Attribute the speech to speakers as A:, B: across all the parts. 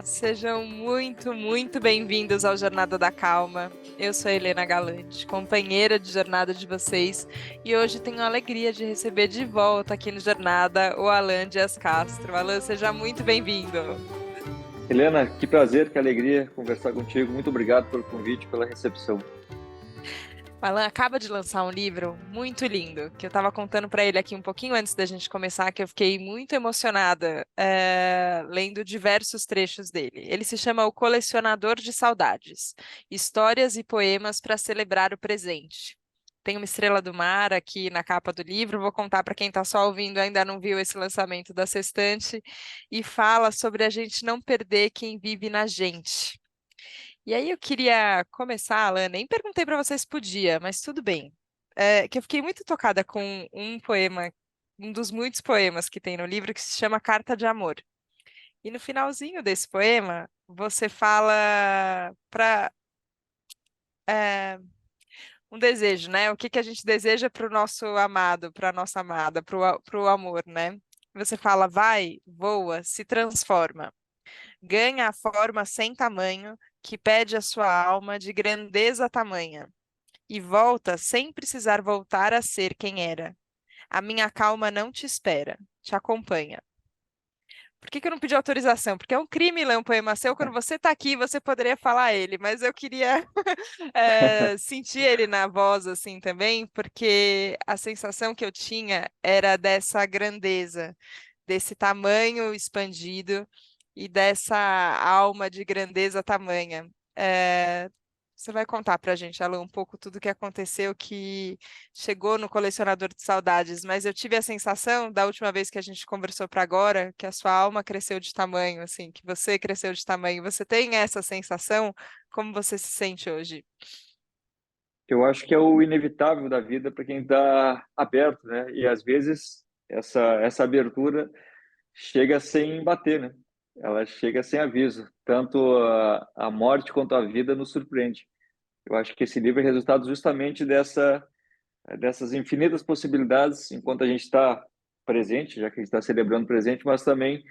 A: Olá, sejam muito, muito bem-vindos ao Jornada da Calma. Eu sou a Helena Galante, companheira de jornada de vocês, e hoje tenho a alegria de receber de volta aqui no Jornada o Alan Dias Castro. Alan, seja muito bem-vindo.
B: Helena, que prazer, que alegria conversar contigo. Muito obrigado pelo convite, pela recepção.
A: O Alan acaba de lançar um livro muito lindo, que eu estava contando para ele aqui um pouquinho antes da gente começar, que eu fiquei muito emocionada lendo diversos trechos dele. Ele se chama O Colecionador de Saudades, Histórias e Poemas para Celebrar o Presente. Tem uma estrela do mar aqui na capa do livro, vou contar para quem está só ouvindo e ainda não viu esse lançamento da Sextante, e fala sobre a gente não perder quem vive na gente. E aí eu queria começar, Alan, nem perguntei para vocês se podia, mas tudo bem. Que eu fiquei muito tocada com um poema, um dos muitos poemas que tem no livro, que se chama Carta de Amor. E no finalzinho desse poema, você fala para um desejo, né? O que que a gente deseja para o nosso amado, para a nossa amada, para o amor, né? Você fala, vai, voa, se transforma. Ganha a forma sem tamanho que pede a sua alma de grandeza tamanha, e volta sem precisar voltar a ser quem era. A minha calma não te espera, te acompanha. Por que que eu não pedi autorização? Porque é um crime ler um poema seu. Quando você está aqui, você poderia falar ele, mas eu queria sentir ele na voz assim também, porque a sensação que eu tinha era dessa grandeza, desse tamanho expandido e dessa alma de grandeza tamanha. É, Você vai contar para a gente, Alan, um pouco tudo o que aconteceu, que chegou no colecionador de saudades, mas eu tive a sensação, da última vez que a gente conversou para agora, que a sua alma cresceu de tamanho, assim, que você cresceu de tamanho. Você tem essa sensação? Como você se sente hoje?
B: Eu acho que é o inevitável da vida para quem está aberto, né? E às vezes essa abertura chega sem bater, né? Ela chega sem aviso. Tanto a morte quanto a vida nos surpreende. Eu acho que esse livro é resultado justamente dessas infinitas possibilidades enquanto a gente está presente, já que a gente está celebrando o presente, mas também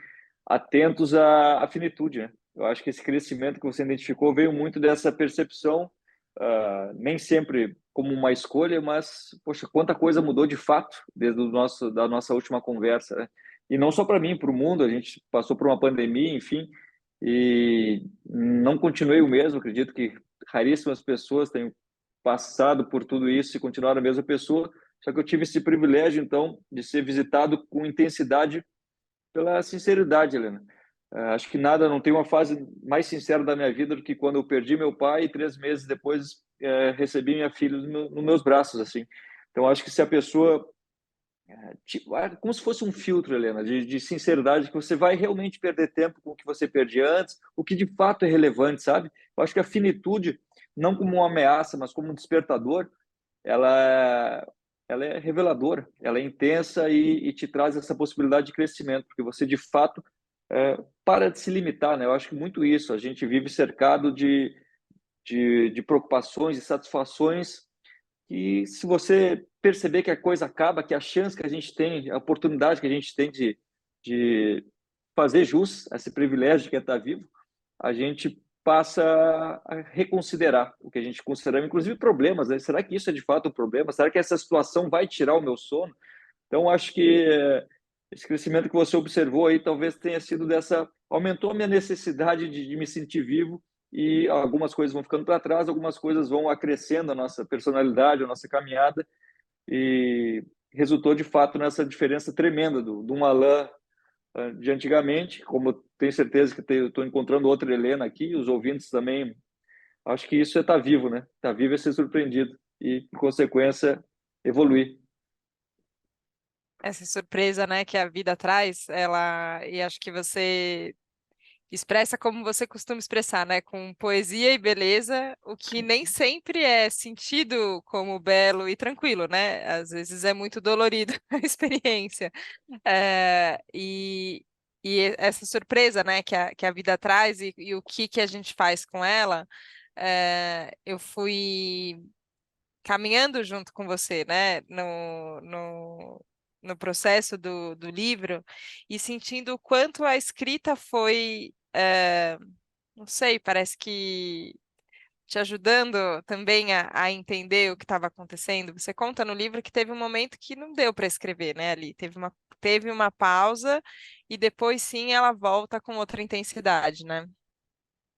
B: atentos à finitude, né? Eu acho que esse crescimento que você identificou veio muito dessa percepção, nem sempre como uma escolha, mas, poxa, quanta coisa mudou de fato desde da nossa última conversa, né? E não só para mim, para o mundo, a gente passou por uma pandemia, enfim, e não continuei o mesmo, acredito que raríssimas pessoas têm passado por tudo isso e continuaram a mesma pessoa, só que eu tive esse privilégio, então, de ser visitado com intensidade pela sinceridade, Helena. Acho que nada, não tem uma fase mais sincera da minha vida do que quando eu perdi meu pai e 3 meses depois recebi minha filha nos meus braços, assim. Então, acho que se a pessoa tipo, como se fosse um filtro, Helena, de sinceridade, que você vai realmente perder tempo com o que você perdia antes, o que de fato é relevante, sabe? Eu acho que a finitude, não como uma ameaça, mas como um despertador, ela, ela é reveladora, ela é intensa e te traz essa possibilidade de crescimento, porque você de fato para de se limitar, né? Eu acho que muito isso, a gente vive cercado de preocupações e satisfações que se você perceber que a coisa acaba, que a chance que a gente tem, a oportunidade que a gente tem de fazer jus a esse privilégio que é estar vivo, a gente passa a reconsiderar o que a gente considera, inclusive problemas, né? Será que isso é de fato um problema? Será que essa situação vai tirar o meu sono? Então, acho que esse crescimento que você observou aí talvez tenha sido aumentou a minha necessidade de me sentir vivo e algumas coisas vão ficando para trás, algumas coisas vão acrescendo a nossa personalidade, a nossa caminhada e resultou de fato nessa diferença tremenda do um Alain de antigamente, como eu tenho certeza que estou encontrando outra Helena aqui, os ouvintes também, acho que isso é estar vivo, né? Estar vivo é ser surpreendido e, por consequência, evoluir.
A: Essa surpresa, né, que a vida traz, e acho que você expressa como você costuma expressar, né? Com poesia e beleza, o que nem sempre é sentido como belo e tranquilo, né? Às vezes é muito dolorido a experiência. É, e essa surpresa, né, que a vida traz e o que, que a gente faz com ela, eu fui caminhando junto com você, né, no processo do livro e sentindo o quanto a escrita foi não sei, parece que te ajudando também a entender o que estava acontecendo. Você conta no livro que teve um momento que não deu para escrever, né, ali. Teve uma pausa e depois sim ela volta com outra intensidade, né?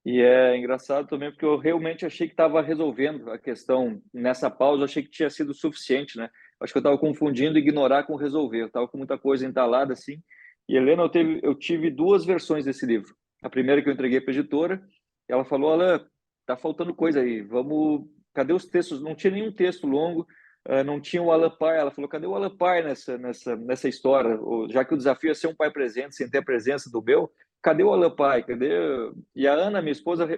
B: E é engraçado também porque eu realmente achei que estava resolvendo a questão nessa pausa, eu achei que tinha sido suficiente, né? Acho que eu estava confundindo ignorar com resolver. Eu estava com muita coisa entalada assim. E Helena, eu tive duas versões desse livro. A primeira que eu entreguei para a editora, ela falou: Alan, tá faltando coisa aí. Vamos, cadê os textos? Não tinha nenhum texto longo, não tinha o Alan Pai. Ela falou: cadê o Alan Pai nessa história? Já que o desafio é ser um pai presente, sem ter a presença do meu, cadê o Alan Pai? Cadê? E a Ana, minha esposa,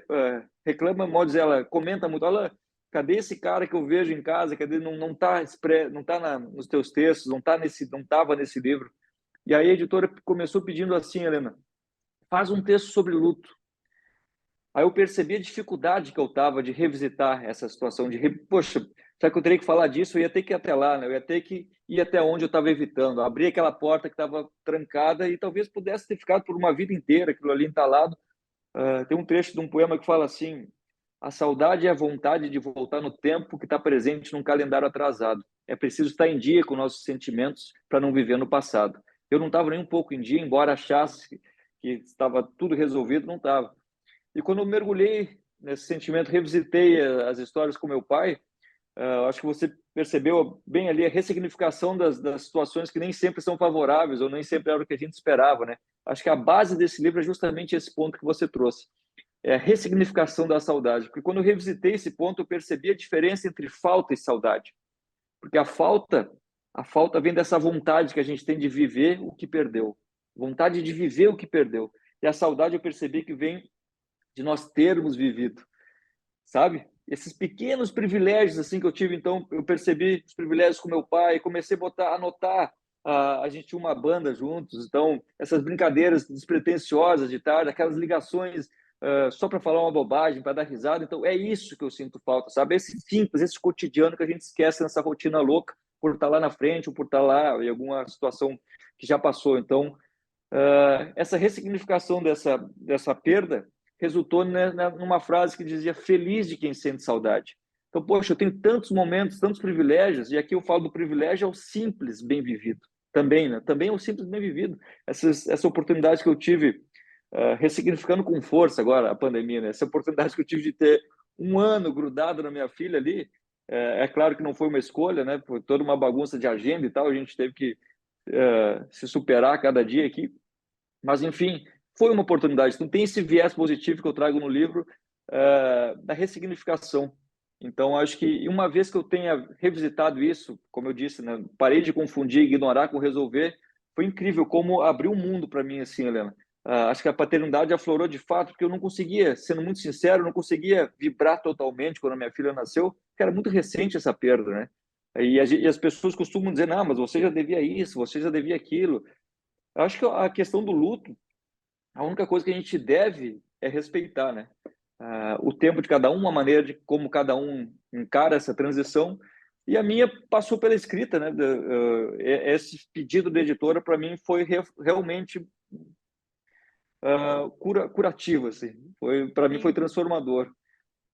B: reclama, mal dizer, ela comenta muito, Alan, cadê esse cara que eu vejo em casa? Cadê? Não tá, não tá nos teus textos, não estava nesse livro. E aí a editora começou pedindo assim, Helena, faz um texto sobre luto. Aí eu percebi a dificuldade que eu estava de revisitar essa situação, poxa, será que eu teria que falar disso? Eu ia ter que ir até lá, né? Eu ia ter que ir até onde eu estava evitando, abrir aquela porta que estava trancada e talvez pudesse ter ficado por uma vida inteira aquilo ali entalado. Tem um trecho de um poema que fala assim: a saudade é a vontade de voltar no tempo que está presente num calendário atrasado. É preciso estar em dia com nossos sentimentos para não viver no passado. Eu não estava nem um pouco em dia, embora achasse que estava tudo resolvido, não estava. E quando eu mergulhei nesse sentimento, revisitei as histórias com meu pai, acho que você percebeu bem ali a ressignificação das situações que nem sempre são favoráveis ou nem sempre era o que a gente esperava, né? Acho que a base desse livro é justamente esse ponto que você trouxe, é a ressignificação da saudade. Porque quando eu revisitei esse ponto, eu percebi a diferença entre falta e saudade. Porque a falta vem dessa vontade que a gente tem de viver o que perdeu, vontade de viver o que perdeu. E a saudade eu percebi que vem de nós termos vivido, sabe? Esses pequenos privilégios assim que eu tive, então eu percebi os privilégios com meu pai, comecei a anotar, a gente tinha uma banda juntos, então essas brincadeiras despretensiosas de tarde, aquelas ligações só para falar uma bobagem, para dar risada, então é isso que eu sinto falta, sabe? Esse simples, esse cotidiano que a gente esquece nessa rotina louca por estar lá na frente ou por estar lá em alguma situação que já passou. Então essa ressignificação dessa perda resultou numa frase que dizia feliz de quem sente saudade. Então, poxa, eu tenho tantos momentos, tantos privilégios, e aqui eu falo do privilégio ao simples bem vivido. Também, né? Também é o simples bem vivido. Essa oportunidade que eu tive, ressignificando com força agora a pandemia, né? Essa oportunidade que eu tive de ter um ano grudado na minha filha ali, é claro que não foi uma escolha, né? Foi toda uma bagunça de agenda e tal, a gente teve que se superar cada dia aqui, mas, enfim, foi uma oportunidade. Então, tem esse viés positivo que eu trago no livro, da ressignificação. Então, acho que uma vez que eu tenha revisitado isso, como eu disse, né, parei de confundir, ignorar com resolver, foi incrível como abriu um mundo para mim, assim, Helena. Acho que a paternidade aflorou de fato, porque eu não conseguia, sendo muito sincero, não conseguia vibrar totalmente quando a minha filha nasceu, porque era muito recente essa perda, né? E as pessoas costumam dizer, não, mas você já devia isso, você já devia aquilo. Eu acho que a questão do luto, a única coisa que a gente deve é respeitar, né? O tempo de cada um, a maneira de como cada um encara essa transição. E a minha passou pela escrita, né? Esse pedido da editora, para mim, foi realmente curativo, assim. Para mim, foi
A: Sim.
B: transformador.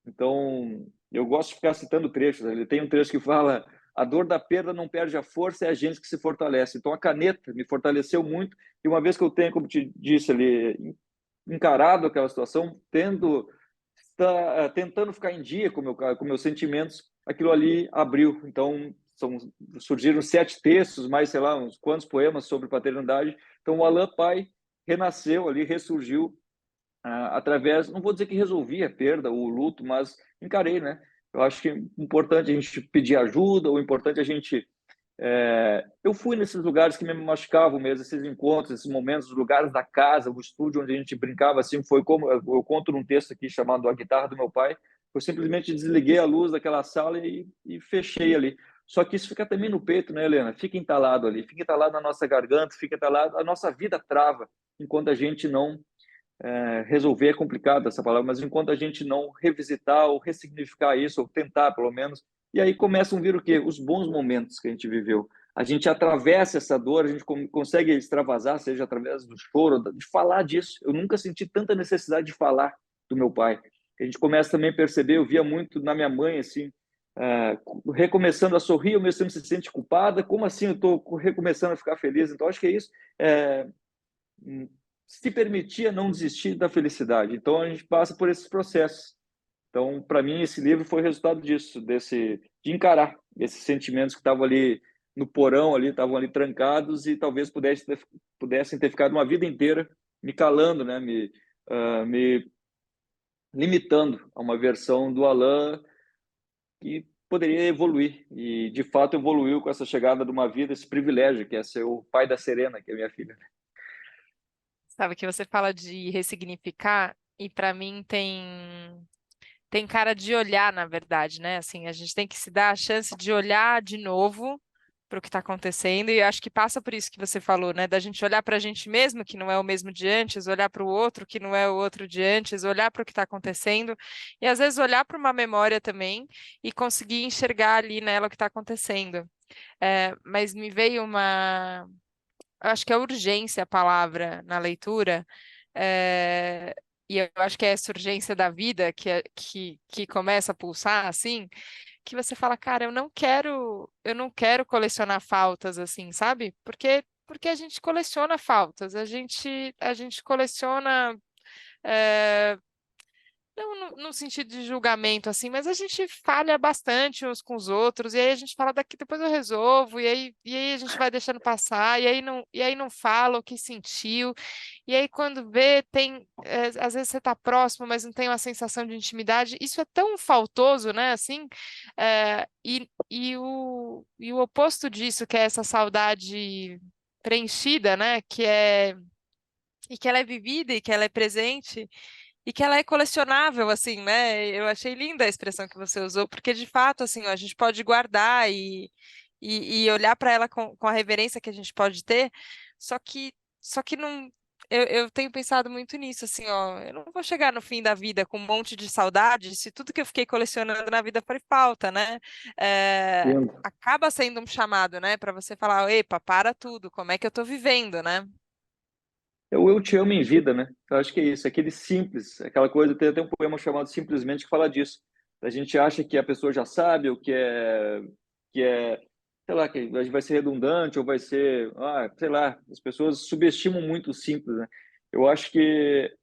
B: Então, eu gosto de ficar citando trechos. Ele tem um trecho que fala: a dor da perda não perde a força, é a gente que se fortalece. Então, a caneta me fortaleceu muito. E uma vez que eu tenho, como te disse ali, encarado aquela situação, tentando ficar em dia com meus sentimentos, aquilo ali abriu. Então, surgiram 7 textos, mais, sei lá, uns quantos poemas sobre paternidade. Então, o Alain Pai renasceu ali, ressurgiu através, não vou dizer que resolvi a perda, o luto, mas encarei, né? Eu acho que é importante a gente pedir ajuda, o importante é a gente eu fui nesses lugares que me machucavam mesmo, esses encontros, esses momentos, os lugares da casa, o estúdio onde a gente brincava assim, foi como eu conto num texto aqui chamado A Guitarra do Meu Pai. Eu simplesmente desliguei a luz daquela sala e fechei ali. Só que isso fica também no peito, né, Helena? Fica entalado ali, fica entalado na nossa garganta, fica entalado, a nossa vida trava enquanto a gente não resolver. É complicado essa palavra, mas enquanto a gente não revisitar ou ressignificar isso, ou tentar pelo menos, e aí começam a vir o quê? Os bons momentos que a gente viveu, a gente atravessa essa dor, a gente consegue extravasar, seja através do choro, de falar disso. Eu nunca senti tanta necessidade de falar do meu pai. A gente começa também a perceber, eu via muito na minha mãe, assim, recomeçando a sorrir, ao mesmo tempo se sente culpada, como assim eu estou recomeçando a ficar feliz? Então, acho que é isso, se permitir não desistir da felicidade. Então, a gente passa por esses processos. Então, para mim, esse livro foi o resultado disso, de encarar esses sentimentos que estavam ali no porão, ali, estavam ali trancados e talvez pudessem ter ficado uma vida inteira me calando, né? Me limitando a uma versão do Alan que poderia evoluir. E, de fato, evoluiu com essa chegada de uma vida, esse privilégio, que é ser o pai da Serena, que é minha filha.
A: Sabe que você fala de ressignificar e para mim tem cara de olhar, na verdade, né? Assim, a gente tem que se dar a chance de olhar de novo para o que está acontecendo, e acho que passa por isso que você falou, né? Da gente olhar para a gente mesmo, que não é o mesmo de antes, olhar para o outro, que não é o outro de antes, olhar para o que está acontecendo, e às vezes olhar para uma memória também e conseguir enxergar ali nela o que está acontecendo. Mas me veio acho que é urgência a palavra na leitura. é, e eu acho que é essa urgência da vida que começa a pulsar assim, que você fala, cara, eu não quero colecionar faltas assim, sabe? Porque a gente coleciona faltas, a gente coleciona é, não no sentido de julgamento, assim, mas a gente falha bastante uns com os outros, e aí a gente fala daqui, depois eu resolvo, e aí a gente vai deixando passar, e aí não fala o que sentiu, e aí quando vê, às vezes você tá próximo, mas não tem uma sensação de intimidade, isso é tão faltoso, né, assim, e o oposto disso, que é essa saudade preenchida, né, e que ela é vivida e que ela é presente, e que ela é colecionável, assim, né? Eu achei linda a expressão que você usou, porque de fato, assim, ó, a gente pode guardar e olhar para ela com a reverência que a gente pode ter, só que não. Eu tenho pensado muito nisso, assim, ó. Eu não vou chegar no fim da vida com um monte de saudade se tudo que eu fiquei colecionando na vida foi falta, né? Acaba sendo um chamado, né, para você falar, epa, para tudo, como é que eu tô vivendo, né?
B: Eu te amo em vida, né? Eu acho que é isso, aquele simples, aquela coisa, tem até um poema chamado Simplesmente que fala disso. A gente acha que a pessoa já sabe o que é, sei lá, que vai ser redundante ou vai ser, sei lá, as pessoas subestimam muito o simples, né? Eu acho que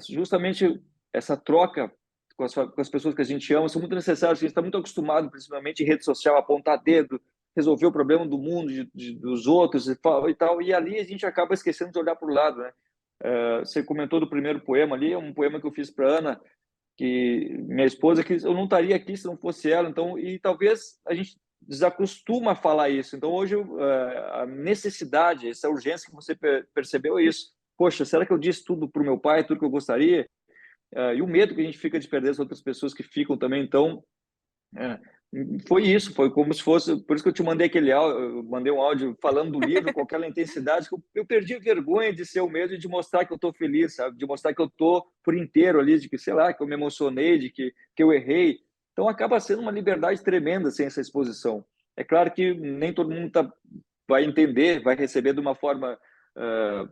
B: justamente essa troca com as pessoas que a gente ama são muito necessárias, a gente está muito acostumado, principalmente em rede social, a apontar dedo, resolver o problema do mundo, dos outros e tal, e ali a gente acaba esquecendo de olhar para o lado, né? Você comentou do primeiro poema ali, é um poema que eu fiz para Ana, que minha esposa, que eu não estaria aqui se não fosse ela, então, e talvez a gente desacostuma a falar isso. Então, hoje, a necessidade, essa urgência que você percebeu é isso. Poxa, será que eu disse tudo para o meu pai, tudo que eu gostaria? E o medo que a gente fica de perder as outras pessoas que ficam também. Então, é, foi isso, foi como se fosse, por isso que eu te mandei aquele áudio, eu mandei um áudio falando do livro com aquela intensidade que eu perdi a vergonha de ser o medo e de mostrar que eu estou feliz, sabe? De mostrar que eu estou por inteiro ali, de que, sei lá, que eu me emocionei, de que eu errei. Então acaba sendo uma liberdade tremenda sem essa exposição. É claro que nem todo mundo vai entender, vai receber de uma forma,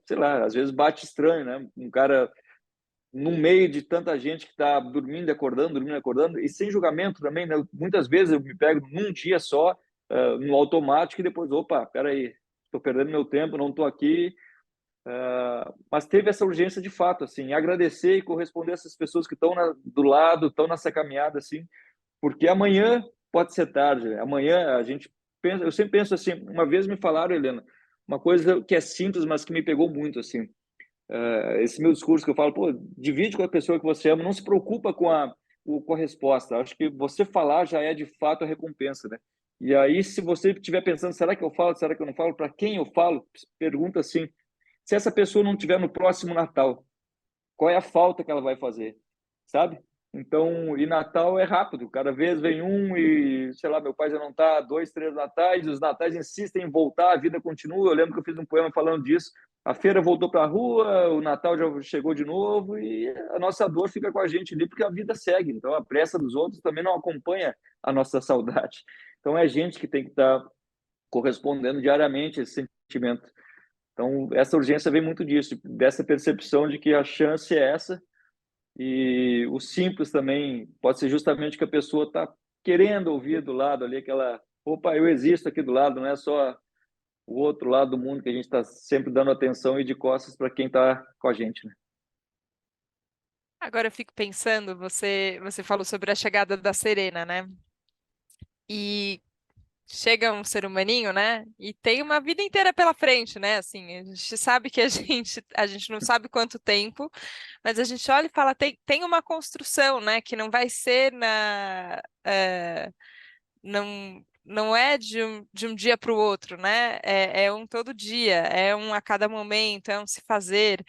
B: sei lá, às vezes bate estranho, né? Um cara no meio de tanta gente que está dormindo e acordando, e sem julgamento também, né? Muitas vezes eu me pego num dia só, no automático, e depois, opa, peraí, estou perdendo meu tempo, não estou aqui. Mas teve essa urgência de fato, assim, agradecer e corresponder a essas pessoas que estão do lado, estão nessa caminhada, assim, porque amanhã pode ser tarde, né? Amanhã a gente pensa, eu sempre penso assim, uma vez me falaram, Helena, uma coisa que é simples, mas que me pegou muito, assim, esse meu discurso que eu falo, pô, divide com a pessoa que você ama, não se preocupa com a resposta. Acho que você falar já é de fato a recompensa, né? E aí, se você estiver pensando, será que eu falo, será que eu não falo? Para quem eu falo? Pergunta assim: se essa pessoa não estiver no próximo Natal, qual é a falta que ela vai fazer, sabe? Então, e Natal é rápido, cada vez vem um e, sei lá, meu pai já não está 2, 3 natais, os natais insistem em voltar, a vida continua. Eu lembro que eu fiz um poema falando disso. A feira voltou para a rua, o Natal já chegou de novo e a nossa dor fica com a gente ali porque a vida segue. Então, a pressa dos outros também não acompanha a nossa saudade. Então, é a gente que tem que estar correspondendo diariamente a esse sentimento. Então, essa urgência vem muito disso, dessa percepção de que a chance é essa, e o simples também pode ser justamente que a pessoa está querendo ouvir do lado ali, aquela, opa, eu existo aqui do lado, não é só o outro lado do mundo que a gente está sempre dando atenção e de costas para quem está com a gente, né?
A: Agora eu fico pensando, você falou sobre a chegada da Serena, né? E chega um ser humaninho, né? E tem uma vida inteira pela frente, né? Assim, a gente sabe que a gente não sabe quanto tempo, mas a gente olha e fala, tem uma construção, né? Que não vai ser não é de um dia para o outro, né? É um todo dia, é um a cada momento, é um se fazer.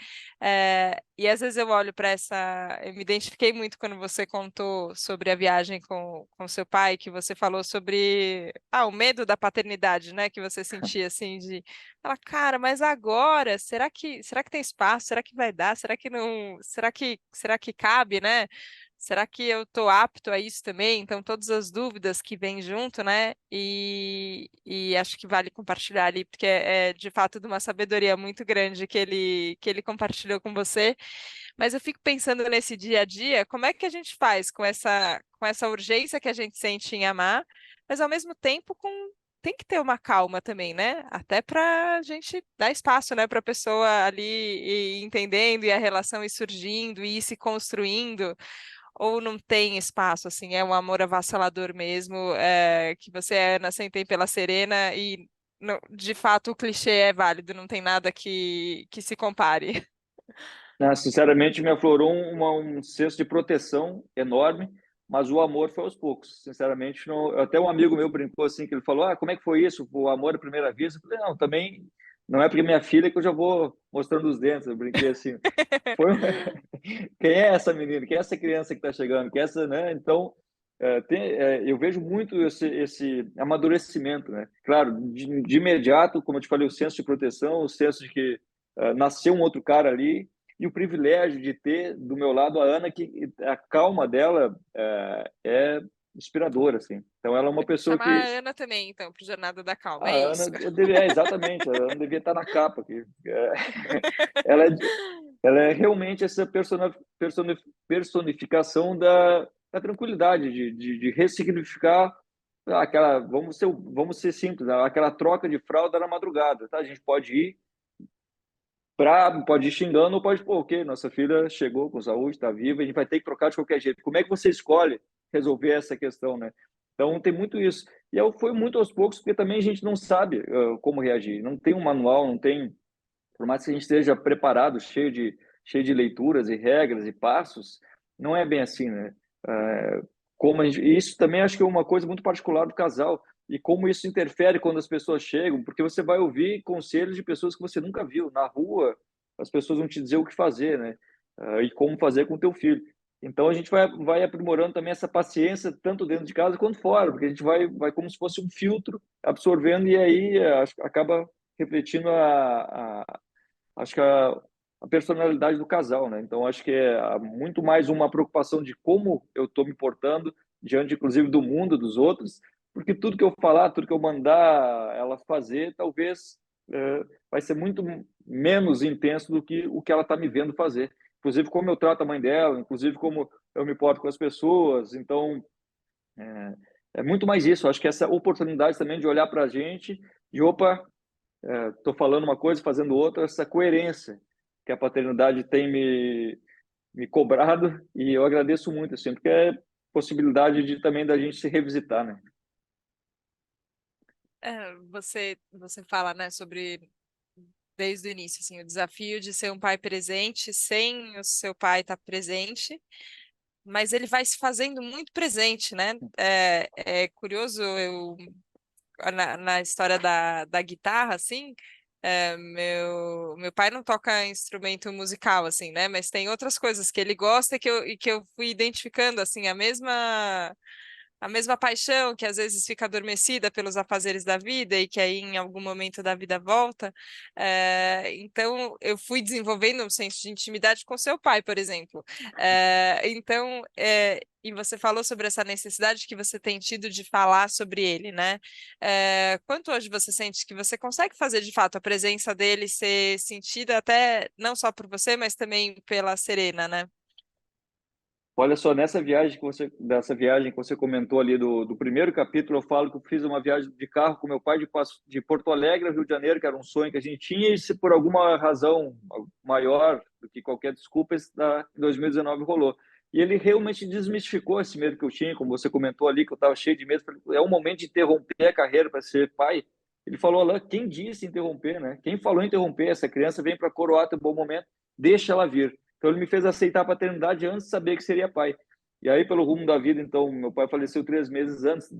A: E às vezes eu olho para essa. Eu me identifiquei muito quando você contou sobre a viagem com seu pai, que você falou sobre o medo da paternidade, né? Que você sentia assim de falar, cara, mas agora, será que tem espaço? Será que vai dar? Será que não? Será que cabe, né? Será que eu estou apto a isso também? Então, todas as dúvidas que vêm junto, né? E acho que vale compartilhar ali, porque é de fato de uma sabedoria muito grande que ele compartilhou com você. Mas eu fico pensando nesse dia a dia, como é que a gente faz com essa urgência que a gente sente em amar, mas ao mesmo tempo tem que ter uma calma também, né? Até para a gente dar espaço, né, para a pessoa ali ir entendendo e a relação ir surgindo e ir se construindo. Ou não tem espaço, assim, é um amor avassalador mesmo, que você nascente pela Serena e, de fato, o clichê é válido, não tem nada que se compare.
B: Ah, sinceramente, me aflorou um senso de proteção enorme, mas o amor foi aos poucos. Sinceramente, não, até um amigo meu brincou assim, que ele falou, como é que foi isso? O amor à primeira vista? Eu falei, não, também não é porque minha filha que eu já vou mostrando os dentes. Eu brinquei assim, foi... quem é essa menina? Quem é essa criança que está chegando? Quem é essa, né? Então, eu vejo muito esse amadurecimento, né? Claro, de imediato, como eu te falei, o senso de proteção, o senso de que nasceu um outro cara ali, e o privilégio de ter do meu lado a Ana, que a calma dela é inspiradora, assim. Então, ela é uma pessoa
A: Chamar
B: que
A: a Ana também, então, para Jornada da Calma,
B: a
A: é
B: Ana,
A: isso.
B: exatamente, a Ana devia estar na capa aqui. Ela, é, ela é realmente essa personificação da tranquilidade, de ressignificar aquela, vamos ser simples, né? Aquela troca de fralda na madrugada, tá? A gente pode ir xingando ou pode, pô, ok, nossa filha chegou com saúde, está viva, a gente vai ter que trocar de qualquer jeito. Como é que você escolhe resolver essa questão, né? Então tem muito isso. E foi muito aos poucos, porque também a gente não sabe como reagir. Não tem um manual, não tem, por mais que a gente esteja preparado, cheio de leituras e regras e passos, não é bem assim, né? E isso também acho que é uma coisa muito particular do casal, e como isso interfere quando as pessoas chegam, porque você vai ouvir conselhos de pessoas que você nunca viu na rua, as pessoas vão te dizer o que fazer, né? E como fazer com o teu filho. Então a gente vai aprimorando também essa paciência, tanto dentro de casa quanto fora, porque a gente vai como se fosse um filtro absorvendo, e aí acaba refletindo acho que a personalidade do casal, né? Então acho que é muito mais uma preocupação de como eu estou me portando diante, inclusive, do mundo, dos outros, porque tudo que eu falar, tudo que eu mandar ela fazer, talvez vai ser muito menos intenso do que o que ela está me vendo fazer. Inclusive como eu trato a mãe dela, inclusive como eu me porto com as pessoas. Então é muito mais isso. Acho que essa oportunidade também de olhar para a gente e opa, estou falando uma coisa, fazendo outra, essa coerência que a paternidade tem me cobrado, e eu agradeço muito, assim, porque é possibilidade de também da gente se revisitar, né?
A: Você fala, né, sobre desde o início, assim, o desafio de ser um pai presente sem o seu pai estar presente, mas ele vai se fazendo muito presente, né? É curioso, na história da guitarra, assim, meu pai não toca instrumento musical, assim, né? Mas tem outras coisas que ele gosta e que eu fui identificando, assim, A mesma paixão que às vezes fica adormecida pelos afazeres da vida e que aí em algum momento da vida volta. Então, eu fui desenvolvendo um senso de intimidade com seu pai, por exemplo. Então, e você falou sobre essa necessidade que você tem tido de falar sobre ele, né? Quanto hoje você sente que você consegue fazer de fato a presença dele ser sentida até não só por você, mas também pela Serena, né?
B: Olha só, dessa viagem que você comentou ali do primeiro capítulo, eu falo que eu fiz uma viagem de carro com meu pai de Porto Alegre ao Rio de Janeiro, que era um sonho que a gente tinha, e se por alguma razão maior do que qualquer desculpa, em 2019 rolou. E ele realmente desmistificou esse medo que eu tinha, como você comentou ali, que eu estava cheio de medo. É um momento de interromper a carreira para ser pai. Ele falou, Alain, quem disse interromper, né? Quem falou interromper? Essa criança vem para coroar teu bom momento, deixa ela vir. Então ele me fez aceitar a paternidade antes de saber que seria pai. E aí, pelo rumo da vida, então, meu pai faleceu 3 meses antes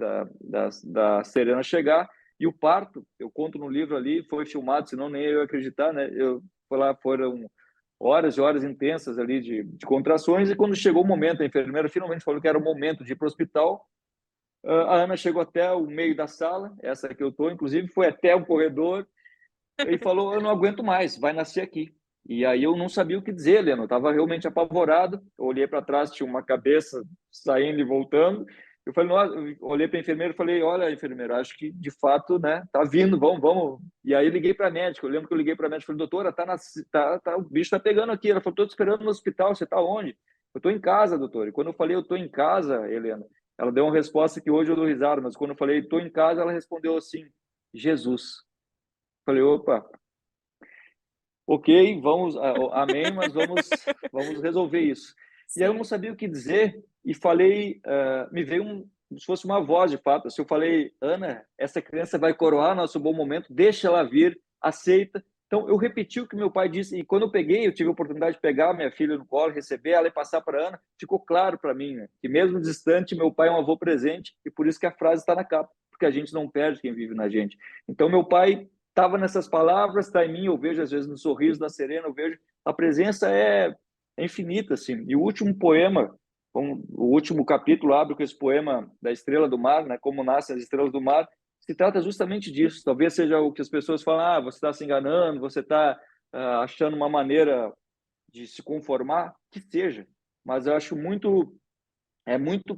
B: da Serena chegar. E o parto, eu conto no livro ali, foi filmado, senão nem eu ia acreditar, né? Foram horas e horas intensas ali de contrações. E quando chegou o momento, a enfermeira finalmente falou que era o momento de ir para o hospital. A Ana chegou até o meio da sala, essa que eu estou, inclusive, foi até o corredor e falou: Eu não aguento mais, vai nascer aqui. E aí eu não sabia o que dizer, Helena. Eu estava realmente apavorado. Eu olhei para trás, tinha uma cabeça saindo e voltando. Eu falei, nossa, eu olhei para a enfermeira e falei: Olha, enfermeira, acho que de fato, né, tá vindo, vamos, vamos. E aí liguei para a médica. Eu lembro que eu liguei para a médica e falei: Doutora, o bicho está pegando aqui. Ela falou: Estou te esperando no hospital. Você está onde? Eu estou em casa, doutor. E quando eu falei: Eu estou em casa, Helena, ela deu uma resposta que hoje eu dou risada, mas quando eu falei: Estou em casa, ela respondeu assim: Jesus. Falei: Opa, ok, vamos, amém, mas vamos resolver isso. E aí eu não
A: Sim.
B: sabia o que dizer e falei, me veio como se fosse uma voz de fato. Se eu falei, Ana, essa criança vai coroar nosso bom momento, deixa ela vir, aceita. Então eu repeti o que meu pai disse e quando eu peguei, eu tive a oportunidade de pegar minha filha no colo, receber ela e passar para Ana, ficou claro para mim, né, que mesmo distante, meu pai é um avô presente e por isso que a frase está na capa, porque a gente não perde quem vive na gente. Então meu pai estava nessas palavras, está em mim, eu vejo às vezes no sorriso da Serena, eu vejo a presença é infinita, assim. E o último poema, o último capítulo abre com esse poema da Estrela do Mar, né? Como nascem as estrelas do mar, se trata justamente disso. Talvez seja o que as pessoas falam, você está se enganando, você está achando uma maneira de se conformar, que seja. Mas eu acho muito,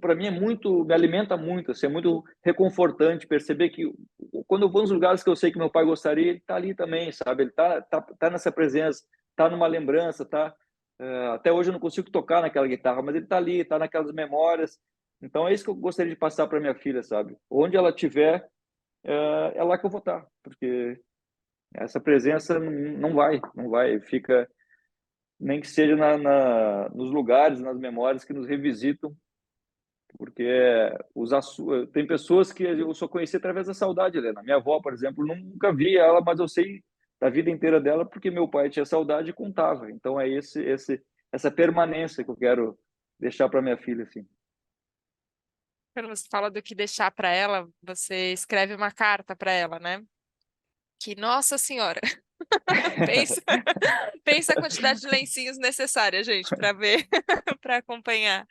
B: para mim é muito, me alimenta muito, assim, é muito reconfortante perceber que quando eu vou nos lugares que eu sei que meu pai gostaria, ele está ali também, sabe? Ele tá nessa presença, está numa lembrança, tá? Até hoje eu não consigo tocar naquela guitarra, mas ele está ali, está naquelas memórias. Então é isso que eu gostaria de passar para minha filha, sabe? Onde ela estiver, é lá que eu vou estar, porque essa presença não vai, fica nem que seja nos lugares, nas memórias que nos revisitam porque tem pessoas que eu só conheci através da saudade, Helena. Minha avó, por exemplo, nunca vi ela, mas eu sei da vida inteira dela porque meu pai tinha saudade e contava. Então é essa permanência que eu quero deixar para minha filha, assim.
A: Quando você fala do que deixar para ela, você escreve uma carta para ela, né? Que, Nossa Senhora, pensa, pensa a quantidade de lencinhos necessária, gente, para ver, para acompanhar.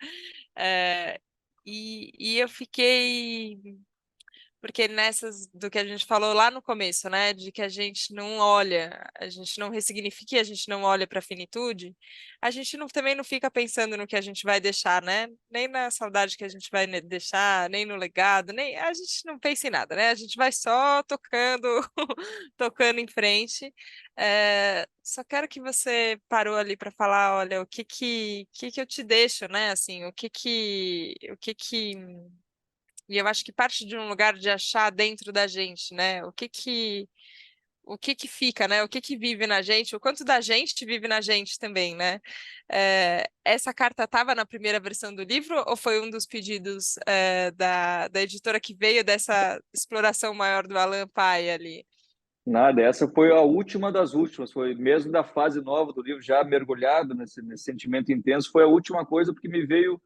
A: É, e eu fiquei porque nessas do que a gente falou lá no começo, né, de que a gente não olha, a gente não ressignifica, e a gente não olha para a finitude, a gente também não fica pensando no que a gente vai deixar, né? Nem na saudade que a gente vai deixar, nem no legado, nem a gente não pensa em nada, né? A gente vai só tocando, tocando em frente. Só quero que você parou ali para falar, olha, o que que eu te deixo, né? Assim, o que que e eu acho que parte de um lugar de achar dentro da gente, né? O que que fica, né? O que que vive na gente, o quanto da gente vive na gente também, né? Essa carta estava na primeira versão do livro ou foi um dos pedidos da editora que veio dessa exploração maior do Alan Paye ali?
B: Nada, essa foi a última das últimas, foi mesmo da fase nova do livro, já mergulhado nesse sentimento intenso, foi a última coisa porque me veio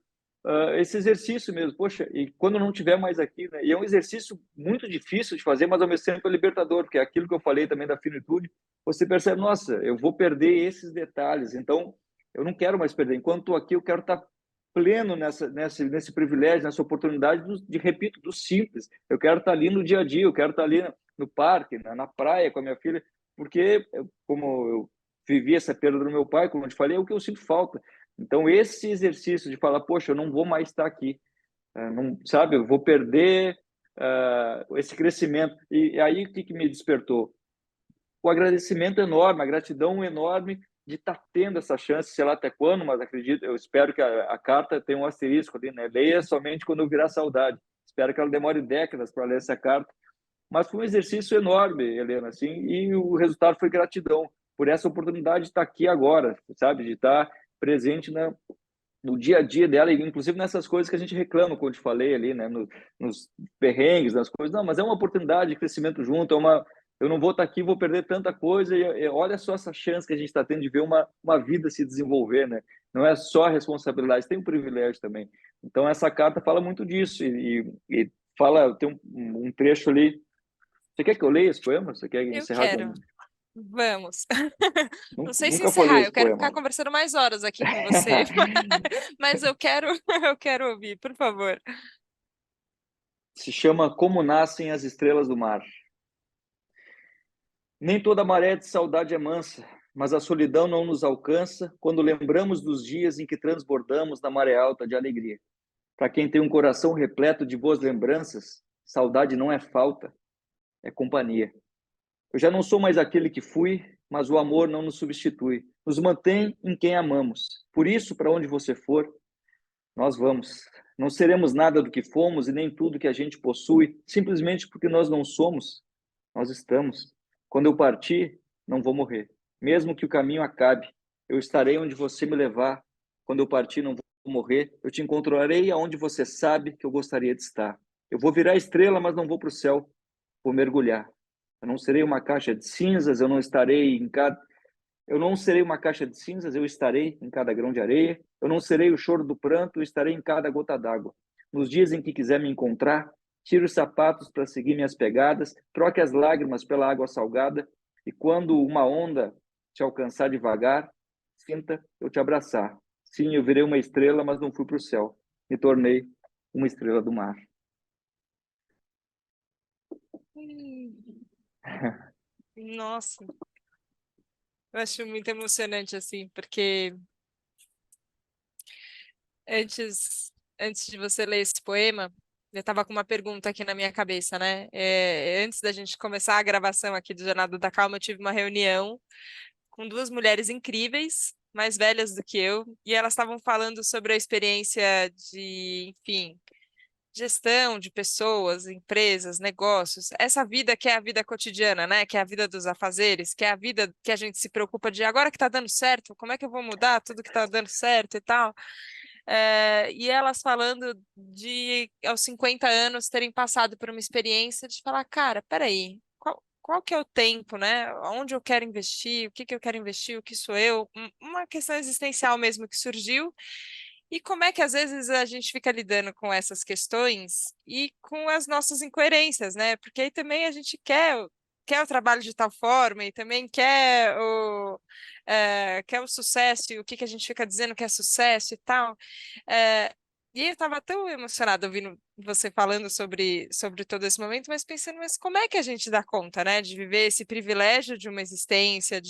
B: esse exercício mesmo, poxa, e quando não tiver mais aqui, né? E é um exercício muito difícil de fazer, mas ao mesmo tempo é libertador, porque é aquilo que eu falei também da finitude, você percebe, nossa, eu vou perder esses detalhes, então eu não quero mais perder. Enquanto estou aqui, eu quero estar pleno nesse privilégio, nessa oportunidade repito, do simples. Eu quero estar ali no dia a dia, eu quero estar ali no parque, na praia com a minha filha, porque como eu vivi essa perda do meu pai, como eu te falei, é o que eu sinto falta. Então, esse exercício de falar, poxa, eu não vou mais estar aqui, não, sabe, eu vou perder esse crescimento. E aí, o que me despertou? O agradecimento enorme, a gratidão enorme de estar tendo essa chance, sei lá até quando, mas acredito, eu espero que a carta tenha um asterisco ali, né? Leia somente quando eu virar saudade. Espero que ela demore décadas para ler essa carta. Mas foi um exercício enorme, Helena, assim, e o resultado foi gratidão por essa oportunidade de estar aqui agora, sabe? De estar presente no dia a dia dela, inclusive nessas coisas que a gente reclama, como eu te falei ali, né? Nos perrengues, nas coisas. Não, mas é uma oportunidade de crescimento junto, eu não vou estar aqui, vou perder tanta coisa, e olha só essa chance que a gente está tendo de ver uma vida se desenvolver, né? Não é só a responsabilidade, tem um privilégio também. Então, essa carta fala muito disso, e fala, tem um trecho ali. Você quer que eu leia esse poema? Você quer
A: Eu
B: encerrar
A: quero.
B: com.
A: Vamos. Não sei se
B: Nunca falei
A: encerrar, eu
B: esse
A: quero ficar
B: poema.
A: conversando mais horas aqui com você, mas eu quero, eu quero ouvir, por favor.
B: Se chama Como Nascem as Estrelas do Mar. Nem toda maré de saudade é mansa, mas a solidão não nos alcança quando lembramos dos dias em que transbordamos na maré alta de alegria. Para quem tem um coração repleto de boas lembranças, saudade não é falta, é companhia. Eu já não sou mais aquele que fui, mas o amor não nos substitui. Nos mantém em quem amamos. Por isso, para onde você for, nós vamos. Não seremos nada do que fomos e nem tudo que a gente possui, simplesmente porque nós não somos, nós estamos. Quando eu partir, não vou morrer. Mesmo que o caminho acabe, eu estarei onde você me levar. Quando eu partir, não vou morrer. Eu te encontrarei aonde você sabe que eu gostaria de estar. Eu vou virar estrela, mas não vou para o céu. Vou mergulhar. Eu não serei uma caixa de cinzas, eu não serei uma caixa de cinzas, eu estarei em cada grão de areia. Eu não serei o choro do pranto, eu estarei em cada gota d'água. Nos dias em que quiser me encontrar, tire os sapatos para seguir minhas pegadas, troque as lágrimas pela água salgada, e quando uma onda te alcançar devagar, sinta eu te abraçar. Sim, eu virei uma estrela, mas não fui para o céu. Me tornei uma estrela do mar.
A: Hum, Nossa, eu acho muito emocionante assim, porque antes de você ler esse poema, eu estava com uma pergunta aqui na minha cabeça, né? Antes da gente começar a gravação aqui do Jornada da Calma, eu tive uma reunião com duas mulheres incríveis, mais velhas do que eu, e elas estavam falando sobre a experiência de, enfim, gestão de pessoas, empresas, negócios, essa vida que é a vida cotidiana, né? Que é a vida dos afazeres, que é a vida que a gente se preocupa de agora que está dando certo, como é que eu vou mudar tudo que está dando certo e tal. E elas falando de, aos 50 anos, terem passado por uma experiência de falar, cara, peraí, qual que é o tempo, né? Onde eu quero investir, o que que eu quero investir, o que sou eu? Uma questão existencial mesmo que surgiu. E como é que às vezes a gente fica lidando com essas questões e com as nossas incoerências, né? Porque aí também a gente quer o trabalho de tal forma e também quer o sucesso e o que que a gente fica dizendo que é sucesso e tal. É, e eu estava tão emocionada ouvindo você falando sobre todo esse momento, mas pensando, mas como é que a gente dá conta, né, de viver esse privilégio de uma existência,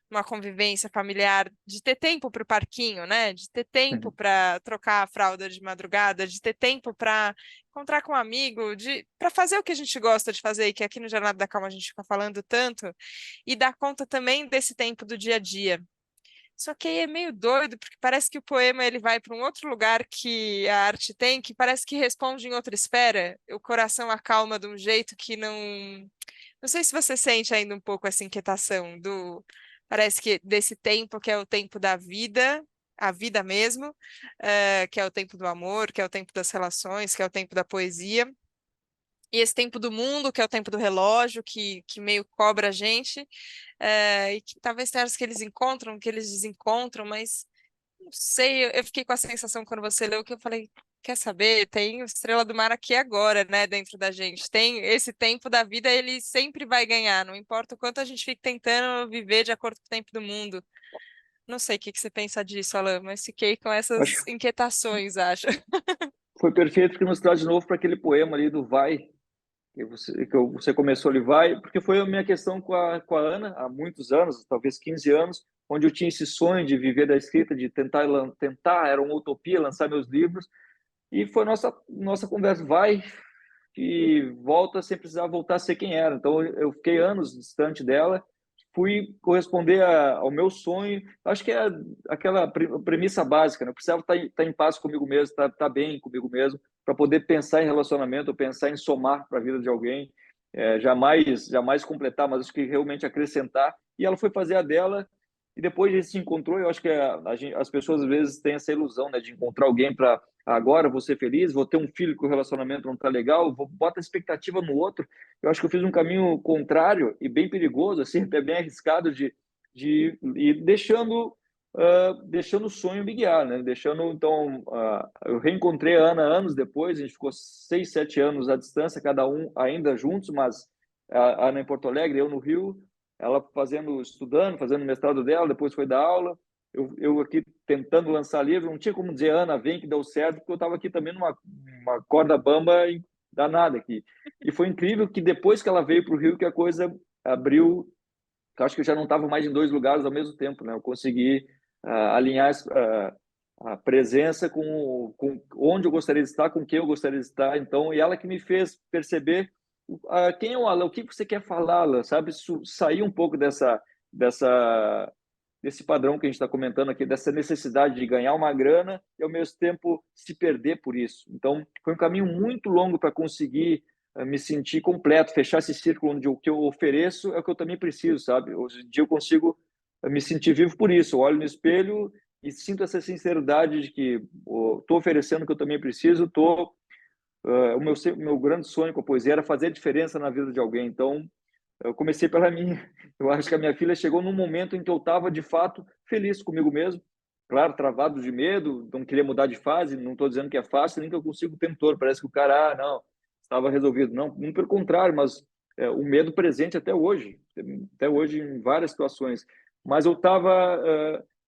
A: uma convivência familiar, de ter tempo para o parquinho, né, de ter tempo para trocar a fralda de madrugada, de ter tempo para encontrar com um amigo, para fazer o que a gente gosta de fazer, e que aqui no Jornada da Calma a gente fica falando tanto, e dar conta também desse tempo do dia a dia. Só que aí é meio doido, porque parece que o poema ele vai para um outro lugar que a arte tem, que parece que responde em outra esfera. O coração acalma de um jeito que não. Não sei se você sente ainda um pouco essa inquietação do. Parece que desse tempo que é o tempo da vida, a vida mesmo, que é o tempo do amor, que é o tempo das relações, que é o tempo da poesia. E esse tempo do mundo, que é o tempo do relógio, que meio cobra a gente, e que talvez tenha horas que eles encontram, que eles desencontram, mas não sei, eu fiquei com a sensação quando você leu que eu falei, quer saber, tem o Estrela do Mar aqui agora, né, dentro da gente. Tem esse tempo da vida, ele sempre vai ganhar, não importa o quanto a gente fique tentando viver de acordo com o tempo do mundo. Não sei o que você pensa disso, Alan, mas fiquei com
B: Acho
A: essas
B: que
A: inquietações, acho.
B: foi perfeito porque nos traz de novo para aquele poema ali do Vai, você começou ali, Vai, porque foi a minha questão com a Ana, há muitos anos, talvez 15 anos, onde eu tinha esse sonho de viver da escrita, de tentar, era uma utopia, lançar meus livros, e foi nossa conversa, vai, que volta sem precisar voltar a ser quem era. Então, eu fiquei anos distante dela, fui corresponder ao meu sonho. Acho que é aquela premissa básica, né? Eu precisava estar em paz comigo mesmo, estar bem comigo mesmo, para poder pensar em relacionamento, pensar em somar para a vida de alguém. Jamais completar, mas acho que realmente acrescentar. E ela foi fazer a dela, e depois a gente se encontrou. Eu acho que as pessoas às vezes têm essa ilusão, né, de encontrar alguém para agora vou ser feliz, vou ter um filho que o relacionamento não está legal, bota a expectativa no outro. Eu acho que eu fiz um caminho contrário e bem perigoso, assim, até bem arriscado de ir deixando o sonho me guiar, né? Eu reencontrei a Ana anos depois, a gente ficou 6, 7 anos à distância, cada um ainda juntos, mas a Ana em Porto Alegre, eu no Rio, ela estudando, fazendo o mestrado dela, depois foi dar aula, eu aqui tentando lançar livro, não tinha como dizer, Ana, vem que deu certo, porque eu estava aqui também numa uma corda bamba e danada aqui. E foi incrível que depois que ela veio para o Rio, que a coisa abriu, eu acho que eu já não estava mais em dois lugares ao mesmo tempo, né? Eu consegui alinhar a presença com onde eu gostaria de estar, com quem eu gostaria de estar. Então, e ela que me fez perceber quem é o Alan, o que você quer falar, Alan, sabe? Sair um pouco dessa desse padrão que a gente está comentando aqui, dessa necessidade de ganhar uma grana e ao mesmo tempo se perder por isso. Então, foi um caminho muito longo para conseguir me sentir completo, fechar esse círculo onde o que eu ofereço é o que eu também preciso, sabe? Hoje em dia eu consigo me sentir vivo por isso. Eu olho no espelho e sinto essa sinceridade de que estou oferecendo o que eu também preciso, o meu grande sonho com a poesia era fazer a diferença na vida de alguém. Então, eu comecei pela minha. Eu acho que a minha filha chegou num momento em que eu estava, de fato, feliz comigo mesmo. Claro, travado de medo, não queria mudar de fase, não estou dizendo que é fácil, nem que eu consigo o tempo todo. Parece que o cara, não, estava resolvido. Não, muito pelo contrário, mas o medo presente até hoje em várias situações. Mas eu estava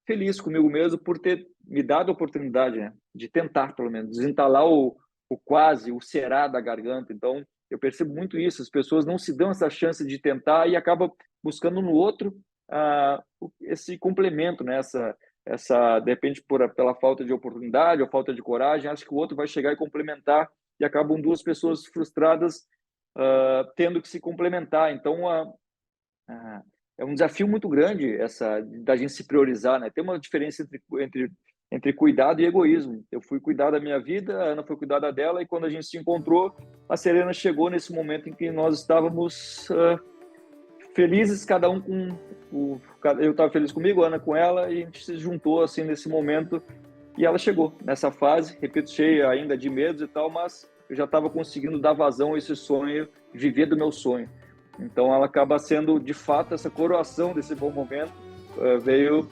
B: feliz comigo mesmo por ter me dado a oportunidade, né, de tentar, pelo menos, desentalar o quase, o será da garganta. Então, eu percebo muito isso, as pessoas não se dão essa chance de tentar e acabam buscando no outro esse complemento, né? De repente, pela falta de oportunidade ou falta de coragem, acho que o outro vai chegar e complementar e acabam duas pessoas frustradas tendo que se complementar. Então, é um desafio muito grande da gente se priorizar, né? Tem uma diferença entre cuidado e egoísmo. Eu fui cuidar da minha vida, a Ana foi cuidar da dela, e quando a gente se encontrou, a Serena chegou nesse momento em que nós estávamos felizes, cada um eu estava feliz comigo, a Ana com ela, e a gente se juntou assim nesse momento, e ela chegou nessa fase, repito, cheia ainda de medos e tal, mas eu já estava conseguindo dar vazão a esse sonho, viver do meu sonho. Então ela acaba sendo, de fato, essa coroação desse bom momento, veio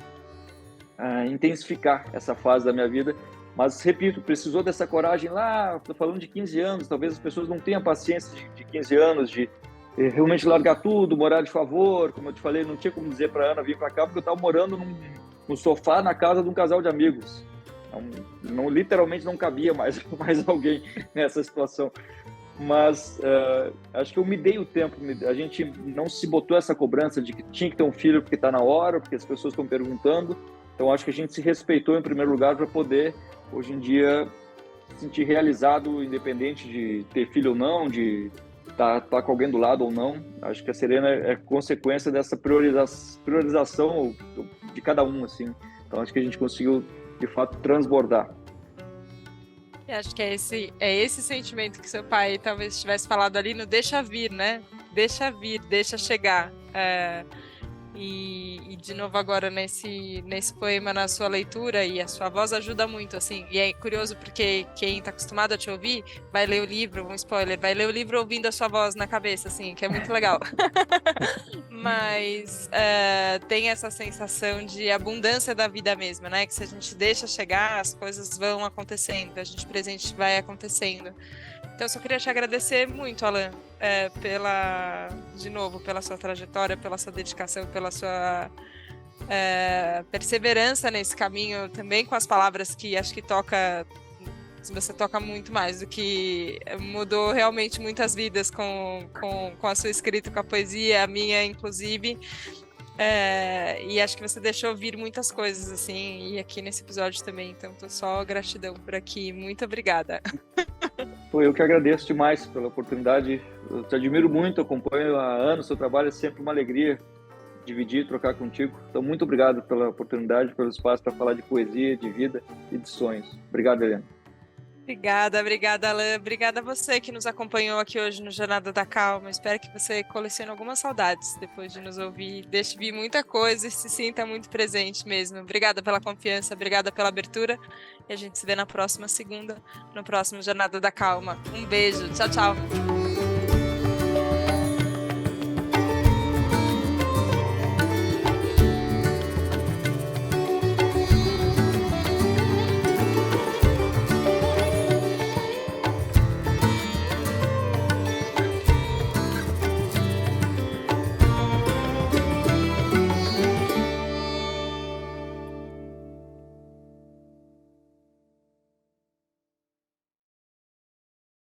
B: intensificar essa fase da minha vida. Mas, repito, precisou dessa coragem lá, estou falando de 15 anos, talvez as pessoas não tenham paciência de 15 anos, de realmente largar tudo, morar de favor, como eu te falei, não tinha como dizer para a Ana vir para cá, porque eu estava morando no sofá na casa de um casal de amigos. Literalmente não cabia mais alguém nessa situação. Mas acho que eu me dei o tempo, a gente não se botou essa cobrança de que tinha que ter um filho porque está na hora, porque as pessoas estão perguntando. Então acho que a gente se respeitou em primeiro lugar para poder, hoje em dia, se sentir realizado, independente de ter filho ou não, de estar com alguém do lado ou não. Acho que a Serena é consequência dessa priorização de cada um, assim. Então acho que a gente conseguiu, de fato, transbordar.
A: Eu acho que é esse sentimento que seu pai talvez tivesse falado ali no deixa vir, né? Deixa vir, deixa chegar. E de novo agora nesse poema, na sua leitura, e a sua voz ajuda muito, assim, e é curioso porque quem tá acostumado a te ouvir vai ler o livro, um spoiler, vai ler o livro ouvindo a sua voz na cabeça, assim, que é muito legal. Mas tem essa sensação de abundância da vida mesmo, né? Que se a gente deixa chegar, as coisas vão acontecendo, a gente presente vai acontecendo. Então, eu só queria te agradecer muito, Alan, de novo, pela sua trajetória, pela sua dedicação, perseverança nesse caminho também, com as palavras que acho que você toca muito mais do que mudou realmente muitas vidas com a sua escrita, com a poesia, a minha inclusive. E acho que você deixou vir muitas coisas, assim, e aqui nesse episódio também. Então, tô só gratidão por aqui. Muito obrigada.
B: Pô, eu que agradeço demais pela oportunidade. Eu te admiro muito, acompanho há anos, seu trabalho é sempre uma alegria dividir, trocar contigo. Então, muito obrigado pela oportunidade, pelo espaço para falar de poesia, de vida e de sonhos. Obrigado, Helena.
A: Obrigada, Alan. Obrigada a você que nos acompanhou aqui hoje no Jornada da Calma. Espero que você colecione algumas saudades depois de nos ouvir. Deixe vir muita coisa e se sinta muito presente mesmo. Obrigada pela confiança, obrigada pela abertura. E a gente se vê na próxima segunda, no próximo Jornada da Calma. Um beijo. Tchau, tchau.